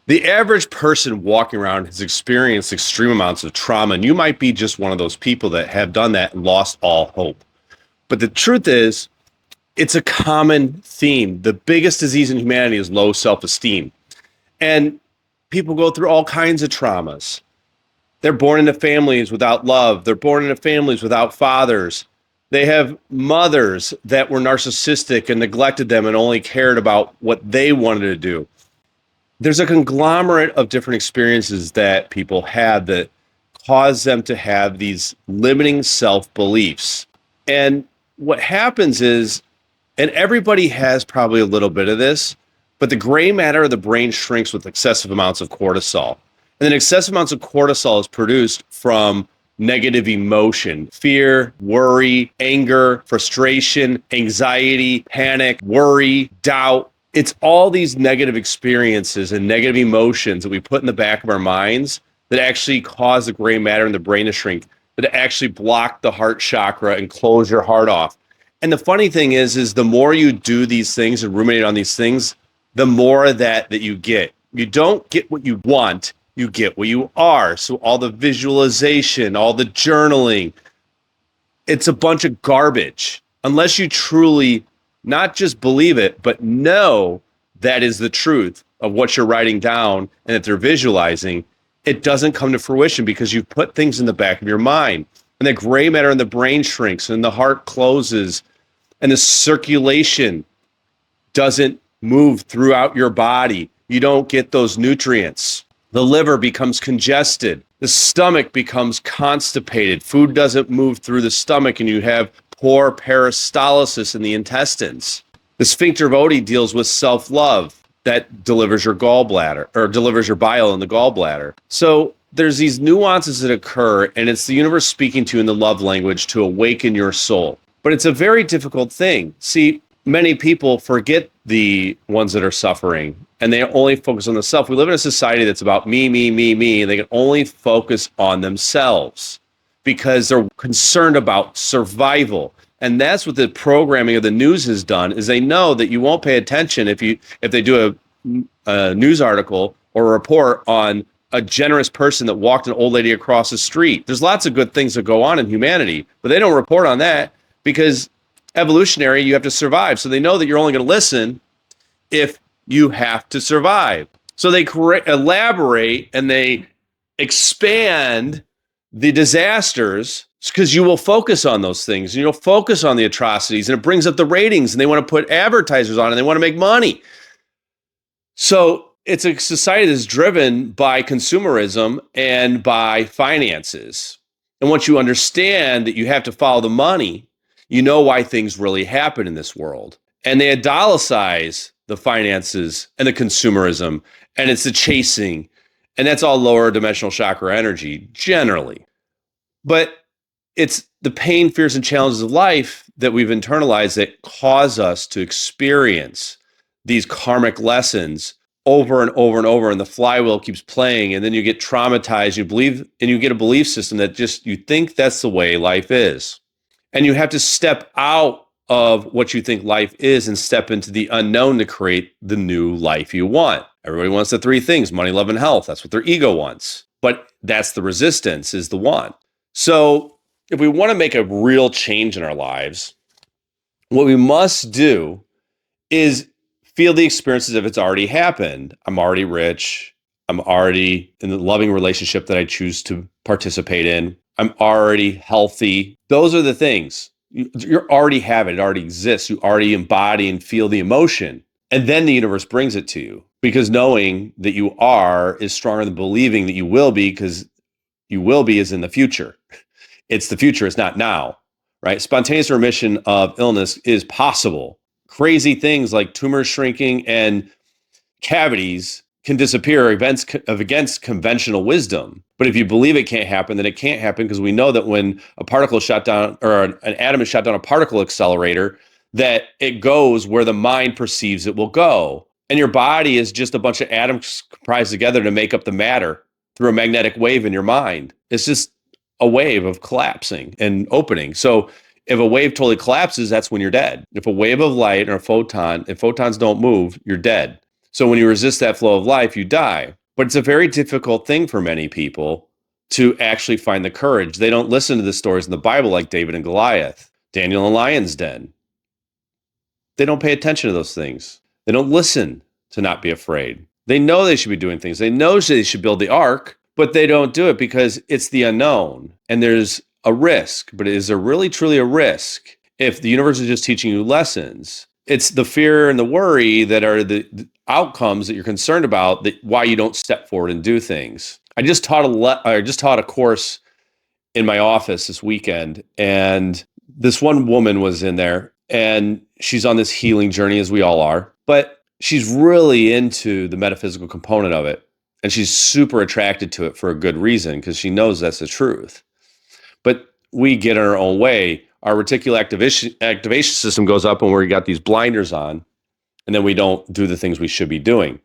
The average person walking around has experienced extreme amounts of trauma, and you might be just one of those people that have done that and lost all hope. But the truth is, it's a common theme. The biggest disease in humanity is low self-esteem. And people go through all kinds of traumas. They're born into families without love. They're born into families without fathers. They have mothers that were narcissistic and neglected them and only cared about what they wanted to do. There's a conglomerate of different experiences that people had that cause them to have these limiting self-beliefs. And what happens is, and everybody has probably a little bit of this, but the gray matter of the brain shrinks with excessive amounts of cortisol. And then excessive amounts of cortisol is produced from negative emotion, fear, worry, anger, frustration, anxiety, panic, worry, doubt. It's all these negative experiences and negative emotions that we put in the back of our minds that actually cause the gray matter in the brain to shrink, that actually block the heart chakra and close your heart off. And the funny thing is the more you do these things and ruminate on these things, the more that you get. You don't get what you want, you get what you are. So all the visualization, all the journaling, it's a bunch of garbage. Unless you truly not just believe it, but know that is the truth of what you're writing down and that they're visualizing, it doesn't come to fruition because you've put things in the back of your mind. And the gray matter in the brain shrinks and the heart closes and the circulation doesn't move throughout your body. You don't get those nutrients. The liver becomes congested. The stomach becomes constipated. Food doesn't move through the stomach and you have poor peristalsis in the intestines. The sphincter of Oddi deals with self-love that delivers your gallbladder or delivers your bile in the gallbladder. So there's these nuances that occur, and it's the universe speaking to you in the love language to awaken your soul. But it's a very difficult thing. See, many people forget the ones that are suffering and they only focus on the self. We live in a society that's about me, me, me, me, and they can only focus on themselves because they're concerned about survival. And that's what the programming of the news has done, is they know that you won't pay attention if they do a news article or a report on a generous person that walked an old lady across the street. There's lots of good things that go on in humanity, but they don't report on that because evolutionary, you have to survive. So they know that you're only going to listen if you have to survive. So they elaborate and they expand the disasters because you will focus on those things and you'll focus on the atrocities, and it brings up the ratings, and they want to put advertisers on and they want to make money. So it's a society that's driven by consumerism and by finances. And once you understand that you have to follow the money, you know why things really happen in this world. And they idolize the finances and the consumerism, and it's the chasing, and that's all lower dimensional chakra energy generally. But it's the pain, fears, and challenges of life that we've internalized that cause us to experience these karmic lessons over and over and over, and the flywheel keeps playing, and then you get traumatized, you believe, and you get a belief system that just, you think that's the way life is. And you have to step out of what you think life is and step into the unknown to create the new life you want. Everybody wants the three things: money, love, and health. That's what their ego wants. But that's the resistance, is the want. So if we want to make a real change in our lives, what we must do is feel the experience as if it's already happened. I'm already rich. I'm already in the loving relationship that I choose to participate in. I'm already healthy. Those are the things. You already have it. It already exists. You already embody and feel the emotion. And then the universe brings it to you, because knowing that you are is stronger than believing that you will be, because you will be is in the future. It's the future. It's not now, right? Spontaneous remission of illness is possible. Crazy things like tumors shrinking and cavities can disappear against conventional wisdom. But if you believe it can't happen, then it can't happen, because we know that when a particle is shot down, or an atom is shot down a particle accelerator, that it goes where the mind perceives it will go. And your body is just a bunch of atoms comprised together to make up the matter through a magnetic wave in your mind. It's just a wave of collapsing and opening. So if a wave totally collapses, that's when you're dead. If a wave of light or a photon, if photons don't move, you're dead. So when you resist that flow of life, you die. But it's a very difficult thing for many people to actually find the courage. They don't listen to the stories in the Bible like David and Goliath, Daniel and Lion's Den. They don't pay attention to those things. They don't listen to not be afraid. They know they should be doing things. They know they should build the ark, but they don't do it because it's the unknown and there's a risk. But is there really truly a risk if the universe is just teaching you lessons? It's the fear and the worry that are the outcomes that you're concerned about, that why you don't step forward and do things. I just taught a course in my office this weekend, and this one woman was in there, and she's on this healing journey, as we all are, but she's really into the metaphysical component of it, and she's super attracted to it for a good reason, because she knows that's the truth. But we get in our own way. Our reticular activation system goes up when we got these blinders on, and then we don't do the things we should be doing.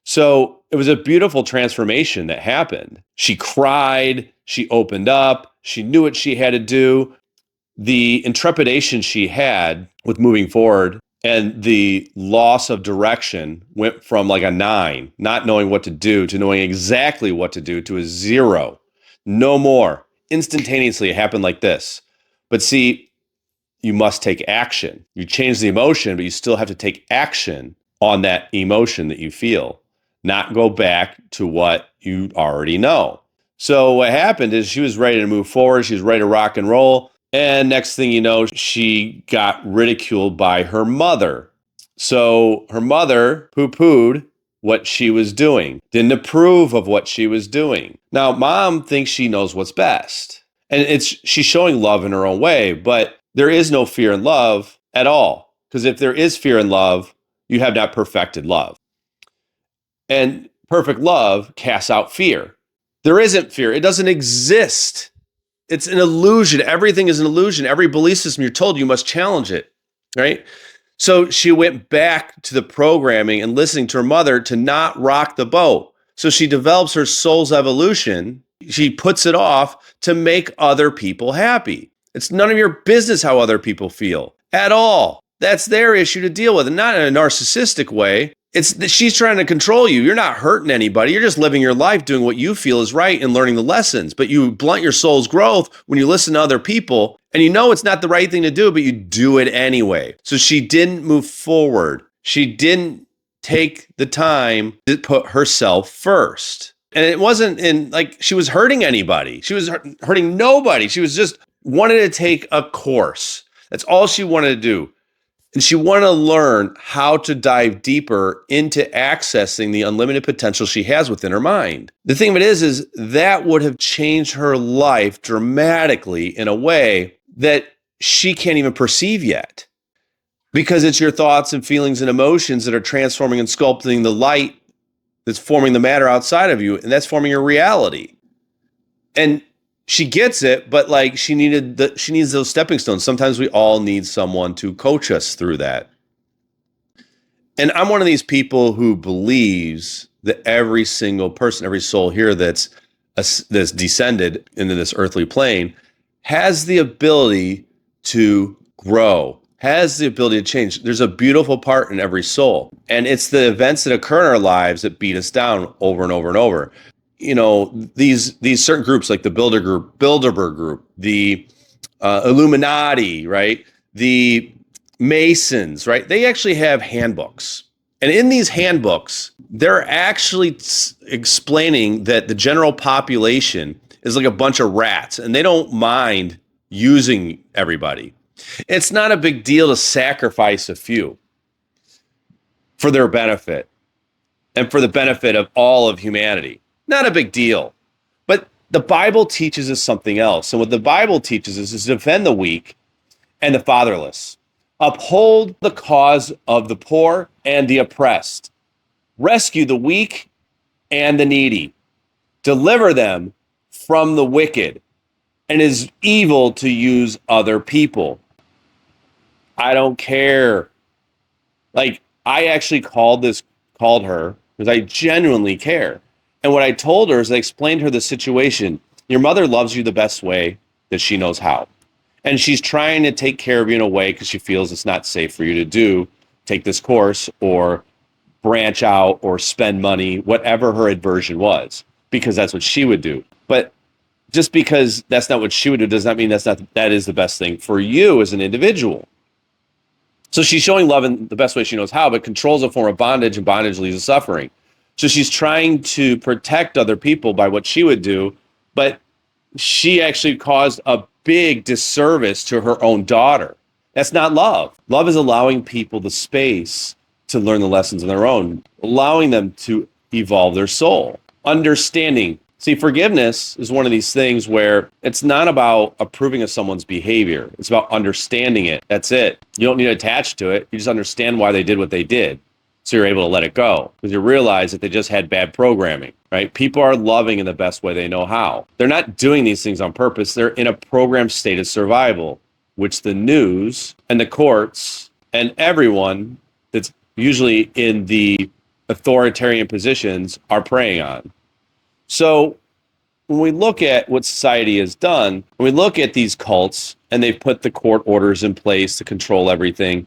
So it was a beautiful transformation that happened. She cried, she opened up, she knew what she had to do. The intrepidation she had with moving forward and the loss of direction went from like a 9, not knowing what to do, to knowing exactly what to do, to a 0. No more. Instantaneously, it happened like this. But see, you must take action. You change the emotion, but you still have to take action on that emotion that you feel, not go back to what you already know. So what happened is she was ready to move forward. She was ready to rock and roll. And next thing you know, she got ridiculed by her mother. So her mother poo-pooed what she was doing, didn't approve of what she was doing. Now, mom thinks she knows what's best. And she's showing love in her own way, but there is no fear in love at all. Because if there is fear in love, you have not perfected love. And perfect love casts out fear. There isn't fear. It doesn't exist. It's an illusion. Everything is an illusion. Every belief system you're told, you must challenge it, right? So she went back to the programming and listening to her mother to not rock the boat. So she develops her soul's evolution. She puts it off to make other people happy. It's none of your business how other people feel at all. That's their issue to deal with, and not in a narcissistic way. It's that she's trying to control you. You're not hurting anybody. You're just living your life doing what you feel is right and learning the lessons. But you blunt your soul's growth when you listen to other people, and you know it's not the right thing to do, but you do it anyway. So she didn't move forward. She didn't take the time to put herself first. And it wasn't in like she was hurting anybody. She was hurting nobody. She was just wanted to take a course. That's all she wanted to do. And she wanted to learn how to dive deeper into accessing the unlimited potential she has within her mind. The thing of it is that would have changed her life dramatically in a way that she can't even perceive yet. Because it's your thoughts and feelings and emotions that are transforming and sculpting the light that's forming the matter outside of you, and that's forming your reality. And she gets it, but like she needs those stepping stones. Sometimes we all need someone to coach us through that. And I'm one of these people who believes that every single person, every soul here that's descended into this earthly plane has the ability to grow, has the ability to change. There's a beautiful part in every soul. And it's the events that occur in our lives that beat us down over and over and over. You know, these certain groups like the Bilderberg group, the Illuminati, right? The Masons, right? They actually have handbooks. And in these handbooks, they're actually explaining that the general population is like a bunch of rats and they don't mind using everybody. It's not a big deal to sacrifice a few for their benefit and for the benefit of all of humanity. Not a big deal. But the Bible teaches us something else. And what the Bible teaches us is to defend the weak and the fatherless. Uphold the cause of the poor and the oppressed. Rescue the weak and the needy. Deliver them from the wicked. And it is evil to use other people. I don't care. Like, I actually called her because I genuinely care. And what I told her is I explained to her the situation. Your mother loves you the best way that she knows how. And she's trying to take care of you in a way because she feels it's not safe for you to take this course or branch out or spend money, whatever her aversion was, because that's what she would do. But just because that's not what she would do does not mean that is the best thing for you as an individual. So she's showing love in the best way she knows how, but control is a form of bondage, and bondage leads to suffering. So she's trying to protect other people by what she would do, but she actually caused a big disservice to her own daughter. That's not love. Love is allowing people the space to learn the lessons on their own, allowing them to evolve their soul. Understanding. See, forgiveness is one of these things where it's not about approving of someone's behavior. It's about understanding it. That's it. You don't need to attach to it. You just understand why they did what they did. So you're able to let it go because you realize that they just had bad programming, right? People are loving in the best way they know how. They're not doing these things on purpose. They're in a programmed state of survival, which the news and the courts and everyone that's usually in the authoritarian positions are preying on. So when we look at what society has done, when we look at these cults and they've put the court orders in place to control everything,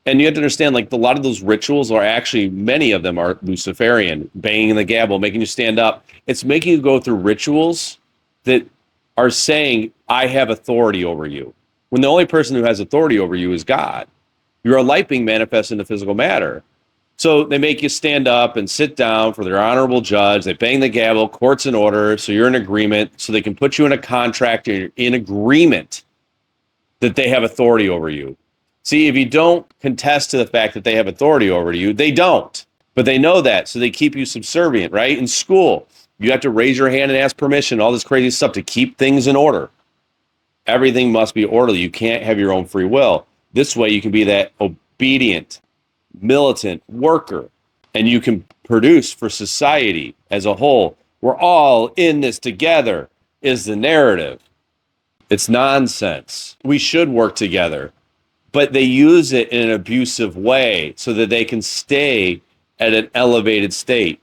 and you have to understand, like, a lot of those rituals are actually, many of them are Luciferian, banging the gavel, making you stand up. It's making you go through rituals that are saying, I have authority over you, when the only person who has authority over you is God. You're a light being manifest into physical matter. So they make you stand up and sit down for their honorable judge. They bang the gavel, court's in order, so you're in agreement, so they can put you in a contract, and you're in agreement that they have authority over you. See, if you don't contest to the fact that they have authority over you, they don't. But they know that, so they keep you subservient, right? In school, you have to raise your hand and ask permission, all this crazy stuff to keep things in order. Everything must be orderly. You can't have your own free will. This way, you can be that obedient, militant worker, and you can produce for society as a whole. We're all in this together is the narrative. It's nonsense. We should work together, but they use it in an abusive way so that they can stay at an elevated state.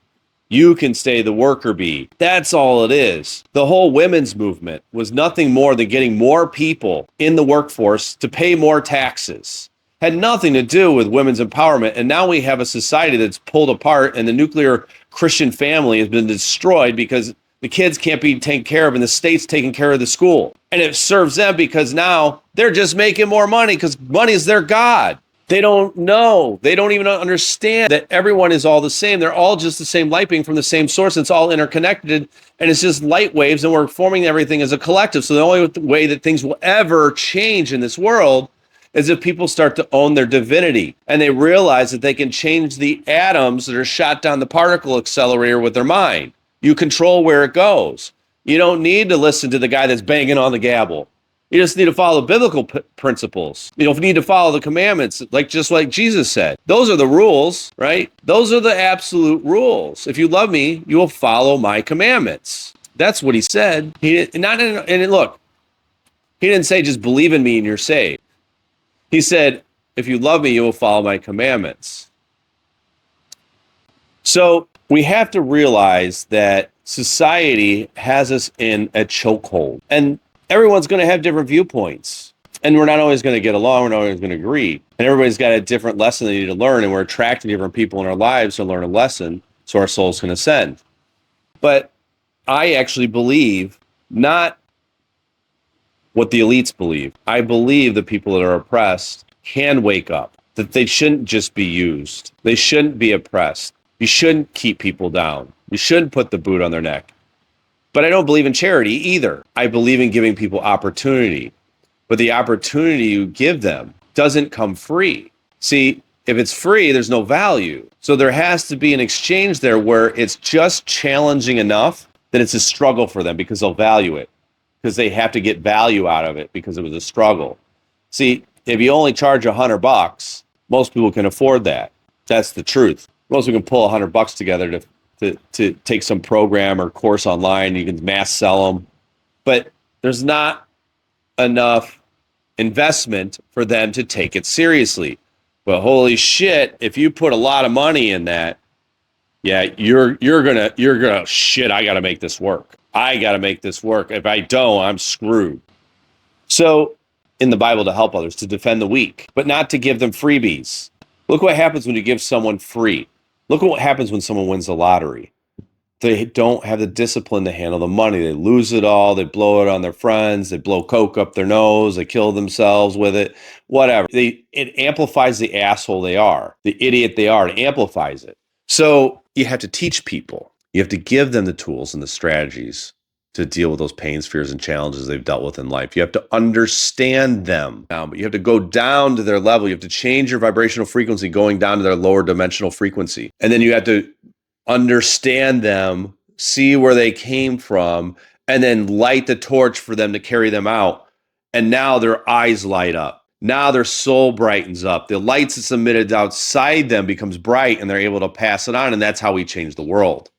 You can stay the worker bee. That's all it is. The whole women's movement was nothing more than getting more people in the workforce to pay more taxes. Had nothing to do with women's empowerment. And now we have a society that's pulled apart, and the nuclear Christian family has been destroyed because the kids can't be taken care of and the state's taking care of the school. And it serves them because now they're just making more money because money is their God. They don't know. They don't even understand that everyone is all the same. They're all just the same light being from the same source. It's all interconnected, and it's just light waves, and we're forming everything as a collective. So the only way that things will ever change in this world is if people start to own their divinity and they realize that they can change the atoms that are shot down the particle accelerator with their mind. You control where it goes. You don't need to listen to the guy that's banging on the gavel. You just need to follow biblical principles. You don't need to follow the commandments, just like Jesus said. Those are the rules, right? Those are the absolute rules. If you love me, you will follow my commandments. That's what he said. Look, he didn't say just believe in me and you're saved. He said, if you love me, you will follow my commandments. So we have to realize that society has us in a chokehold, and everyone's going to have different viewpoints, and we're not always going to get along. We're not always going to agree, and everybody's got a different lesson they need to learn, and we're attracting different people in our lives to learn a lesson so our souls can ascend. But I actually believe not what the elites believe. I believe the people that are oppressed can wake up, that they shouldn't just be used. They shouldn't be oppressed. You shouldn't keep people down. You shouldn't put the boot on their neck. But I don't believe in charity either. I believe in giving people opportunity. But the opportunity you give them doesn't come free. See, if it's free, there's no value. So there has to be an exchange there where it's just challenging enough that it's a struggle for them because they'll value it, because they have to get value out of it because it was a struggle. See, if you only charge $100, most people can afford that. That's the truth. Most people can pull $100 together to take some program or course online. You can mass sell them, but there's not enough investment for them to take it seriously. Well, holy shit, if you put a lot of money in that, yeah, you're gonna shit, I gotta make this work. I gotta make this work. If I don't, I'm screwed. So in the Bible, to help others, to defend the weak, but not to give them freebies. Look what happens when you give someone free. Look at what happens when someone wins the lottery. They don't have the discipline to handle the money. They lose it all. They blow it on their friends. They blow coke up their nose. They kill themselves with it. Whatever. It amplifies the asshole they are, the idiot they are. It amplifies it. So you have to teach people. You have to give them the tools and the strategies to deal with those pains, fears, and challenges they've dealt with in life. You have to understand them now, but you have to go down to their level. You have to change your vibrational frequency going down to their lower dimensional frequency. And then you have to understand them, see where they came from, and then light the torch for them to carry them out. And now their eyes light up. Now their soul brightens up. The light that's emitted outside them becomes bright, and they're able to pass it on. And that's how we change the world.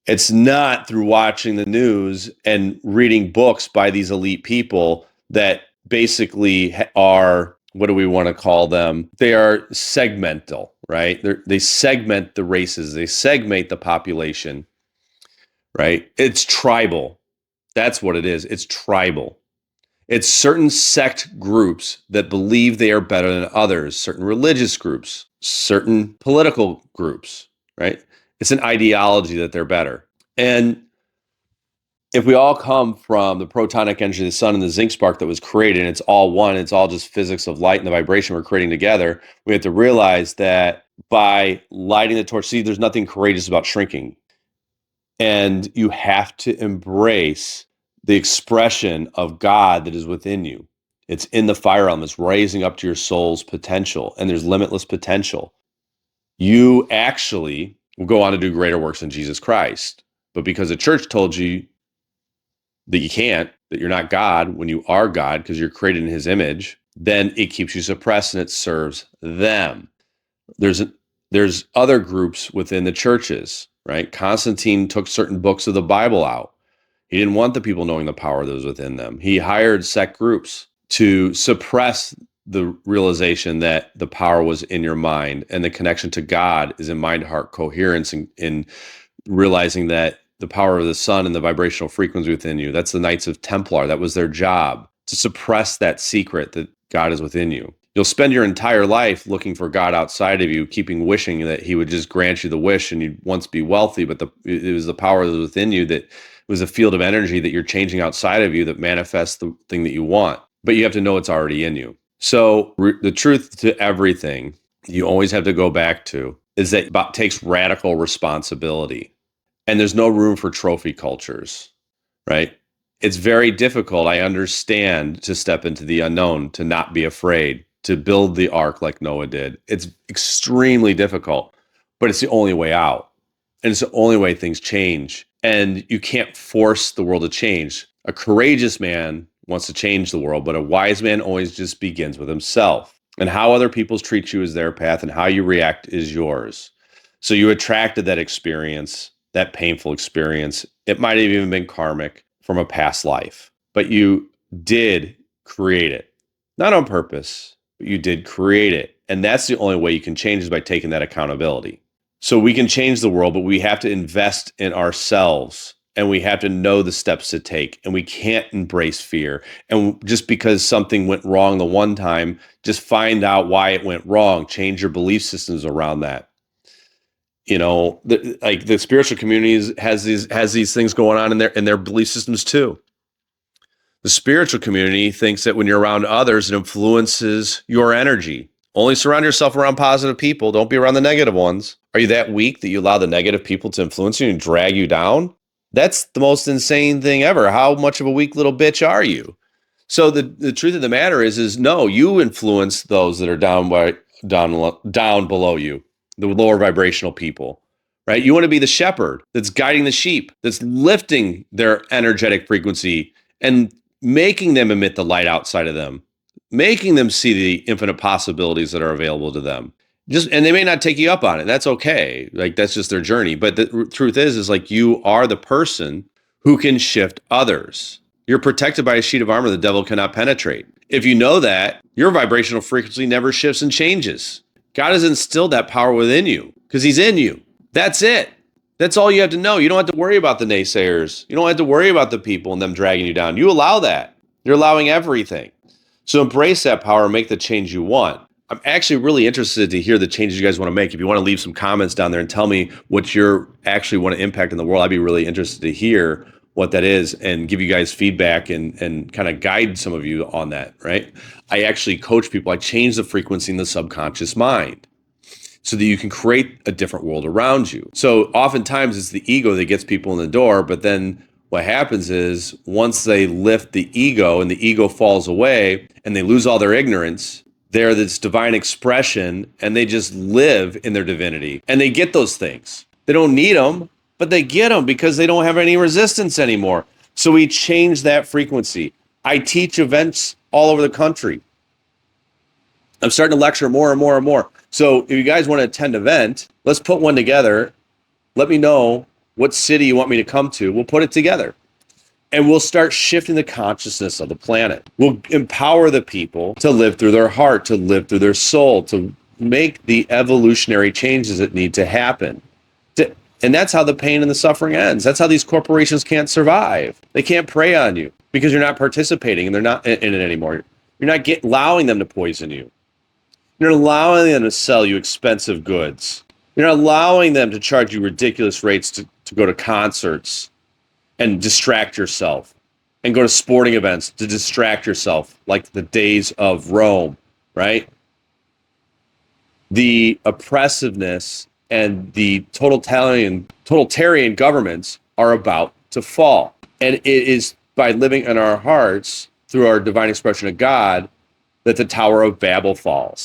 It's not through watching the news and reading books by these elite people that basically are, what do we want to call them? They are segmental, right? They segment the races. They segment the population, right? It's tribal. That's what it is. It's tribal. It's certain sect groups that believe they are better than others, certain religious groups, certain political groups, right? It's an ideology that they're better. And if we all come from the protonic energy of the sun and the zinc spark that was created, and it's all one, it's all just physics of light and the vibration we're creating together, we have to realize that by lighting the torch, see, there's nothing courageous about shrinking. And you have to embrace the expression of God that is within you. It's in the fire realm. It's raising up to your soul's potential, and there's limitless potential. You actually will go on to do greater works in Jesus Christ. But because the church told you that you can't, that you're not God when you are God because you're created in his image, then it keeps you suppressed and it serves them. There's other groups within the churches, right? Constantine took certain books of the Bible out. He didn't want the people knowing the power that was within them. He hired sect groups to suppress the realization that the power was in your mind and the connection to God is in mind-heart coherence in realizing that the power of the sun and the vibrational frequency within you. That's the Knights of Templar. That was their job, to suppress that secret that God is within you. You'll spend your entire life looking for God outside of you, keeping wishing that he would just grant you the wish and you'd once be wealthy, but it was the power that was within you, that was a field of energy that you're changing outside of you that manifests the thing that you want. But you have to know it's already in you. So the truth to everything you always have to go back to is that it takes radical responsibility. And there's no room for trophy cultures, right? It's very difficult, I understand, to step into the unknown, to not be afraid, to build the ark like Noah did. It's extremely difficult, but it's the only way out. And it's the only way things change. And you can't force the world to change. A courageous man wants to change the world, but a wise man always just begins with himself. And how other people treat you is their path, and how you react is yours. So you attracted that experience, that painful experience. It might have even been karmic from a past life, but you did create it. Not on purpose, but you did create it. And that's the only way you can change, is by taking that accountability. So we can change the world, but we have to invest in ourselves, and we have to know the steps to take, and we can't embrace fear. And just because something went wrong the one time, just find out why it went wrong. Change your belief systems around that. You know, like the spiritual communities has these things going on in their belief systems too. The spiritual community thinks that when you're around others, it influences your energy. Only surround yourself around positive people. Don't be around the negative ones. Are you that weak that you allow the negative people to influence you and drag you down? That's the most insane thing ever. How much of a weak little bitch are you? So the truth of the matter is no, you influence those that are down below you, the lower vibrational people, right? You want to be the shepherd that's guiding the sheep, that's lifting their energetic frequency and making them emit the light outside of them, making them see the infinite possibilities that are available to them. And they may not take you up on it. That's okay. Like, that's just their journey. But the truth is like, you are the person who can shift others. You're protected by a sheet of armor the devil cannot penetrate. If you know that, your vibrational frequency never shifts and changes. God has instilled that power within you because he's in you. That's it. That's all you have to know. You don't have to worry about the naysayers. You don't have to worry about the people and them dragging you down. You allow that. You're allowing everything. So embrace that power and make the change you want. I'm actually really interested to hear the changes you guys want to make. If you want to leave some comments down there and tell me what you're actually want to impact in the world, I'd be really interested to hear what that is and give you guys feedback and kind of guide some of you on that, right? I actually coach people. I change the frequency in the subconscious mind so that you can create a different world around you. So oftentimes it's the ego that gets people in the door, but then what happens is once they lift the ego and the ego falls away and they lose all their ignorance, they're this divine expression and they just live in their divinity and they get those things. They don't need them, but they get them because they don't have any resistance anymore. So we change that frequency. I teach events all over the country. I'm starting to lecture more and more and more. So if you guys want to attend an event, let's put one together. Let me know what city you want me to come to. We'll put it together. And we'll start shifting the consciousness of the planet. We'll empower the people to live through their heart, to live through their soul, to make the evolutionary changes that need to happen. And that's how the pain and the suffering ends. That's how these corporations can't survive. They can't prey on you because you're not participating and they're not in it anymore. You're not allowing them to poison you. You're not allowing them to sell you expensive goods. You're not allowing them to charge you ridiculous rates to go to concerts and distract yourself and go to sporting events to distract yourself like the days of Rome, right? The oppressiveness and the totalitarian governments are about to fall. And it is by living in our hearts through our divine expression of God that the Tower of Babel falls.